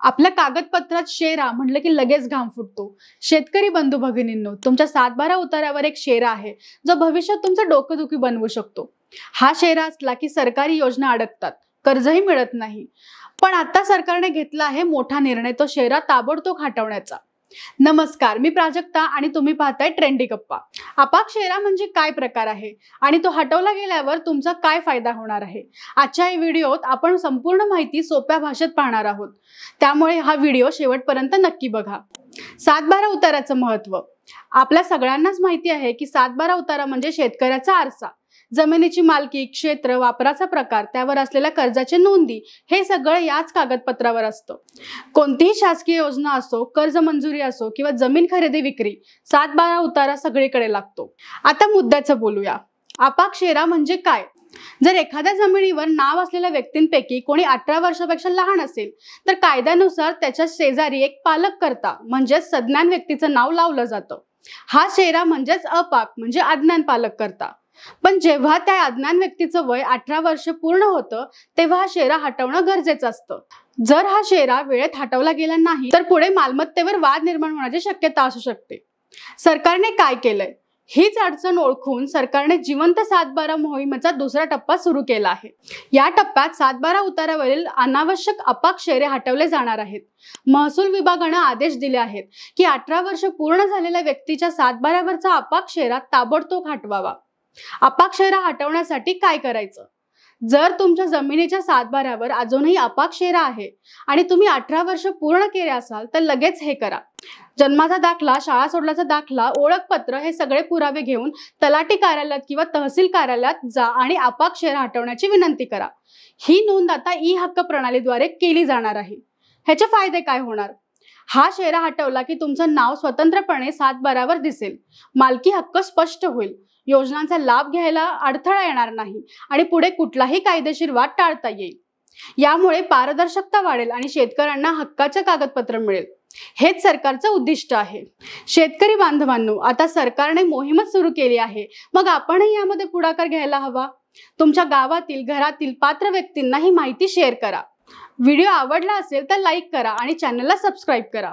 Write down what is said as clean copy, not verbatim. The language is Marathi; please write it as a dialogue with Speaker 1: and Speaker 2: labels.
Speaker 1: आपल्या कागदपत्रात शेरा म्हटलं की लगेच घाम फुटतो। शेतकरी बंधू भगिनींनो, तुमच्या 7/12 उतार्यावर एक शेरा आहे जो भविष्यात तुमचं डोकंदुखी बनवू शकतो। हा शेरा असला की सरकारी योजना अडकतात, कर्जही मिळत नाही। पण आता सरकारने घेतला आहे मोठा निर्णय, तो शेरा ताबडतोब हटवण्याचा। नमस्कार, मी प्राजक्ता आणि तुम्ही पाहताय ट्रेंडी गप्पा। अपाक शेरा म्हणजे काय प्रकार आहे आणि तो हटवला गेल्यावर तुमचा काय फायदा होणार आहे, आजच्या या व्हिडिओत आपण संपूर्ण माहिती सोप्या भाषेत पाहणार आहोत। त्यामुळे हा व्हिडिओ शेवटपर्यंत नक्की बघा। 7/12 उताराचं महत्त्व आपल्या सगळ्यांनाच माहिती आहे की 7/12 उतारा म्हणजे शेतकऱ्याचा आरसा, जमिनीची मालकी, क्षेत्र, वापराचा प्रकार, त्यावर असलेल्या कर्जाची नोंदी, हे सगळं याच कागदपत्रावर असतं। कोणतीही शासकीय योजना असो, कर्ज मंजुरी असो किंवा जमीन खरेदी विक्री, 7/12 उतारा सगळीकडे लागतो। आता मुद्द्याचं बोलूया। अपाक शेरा म्हणजे काय? जर एखाद्या जमिनीवर नाव असलेल्या व्यक्तींपैकी कोणी 18 वर्षापेक्षा लहान असेल तर कायद्यानुसार त्याच्या शेजारी एक पालककर्ता म्हणजे सज्ञान व्यक्तीचं नाव लावलं जातं। हा शेरा म्हणजेच अपाक म्हणजे अज्ञान पालककर्ता। पण जेव्हा त्या अज्ञान व्यक्तीचं वय 18 वर्ष पूर्ण होतं तेव्हा हा शेरा हटवणं गरजेचं असतं। जर हा शेरा वेळेत हटवला गेला नाही तर पुढे मालमत्तेवर वाद निर्माण होण्याची शक्यता असू शकते। सरकारने काय केलंय? हीच अडचण ओळखून सरकारने जिवंत 7/12 मोहिमेचा दुसरा टप्पा सुरू केला आहे। या टप्प्यात 7/12 उतारावरील अनावश्यक अपाक शेरे हटवले जाणार आहेत। महसूल विभागाने आदेश दिले आहेत की 18 वर्ष पूर्ण झालेल्या व्यक्तीच्या 7/12 वरचा अपाक शेरा ताबडतोब हटवावा। अपाक शेरा हटवण्यासाठी काय करायचं? जर तुमच्या जमिनीच्या 7/12 वर अजूनही अपाक शेरा आहे आणि तुम्ही 18 वर्ष पूर्ण केले असाल तर लगेच हे करा। जन्माचा दाखला, शाळा सोडल्याचा दाखला, ओळखपत्र हे सगळे पुरावे घेऊन तलाठी कार्यालयात किंवा तहसील कार्यालयात जा आणि अपाक शेरा हटवण्याची विनंती करा। ही नोंद आता ई-हक्क प्रणालीद्वारे केली जाणार आहे। ह्याचे फायदे काय होणार? हा शेरा हटवला की तुमचं नाव स्वतंत्रपणे 7/12 वर दिसेल, मालकी हक्क स्पष्ट होईल, योजनांचा लाभ घ्यायला अडथळा येणार नाही आणि पुढे कुठलाही कायदेशीर वाद टाळता येईल। यामुळे पारदर्शकता वाढेल आणि शेतकऱ्यांना हक्काचे कागदपत्र मिळेल। हेच सरकारचं उद्दिष्ट आहे। शेतकरी बांधवांनो, आता सरकारने मोहीमच सुरू केली आहे, मग आपणही यामध्ये पुढाकार घ्यायला हवा। तुमच्या गावातील, घरातील पात्र व्यक्तींना ही माहिती शेअर करा। व्हिडिओ आवडला असेल तर लाईक करा आणि चॅनलला सबस्क्राईब करा।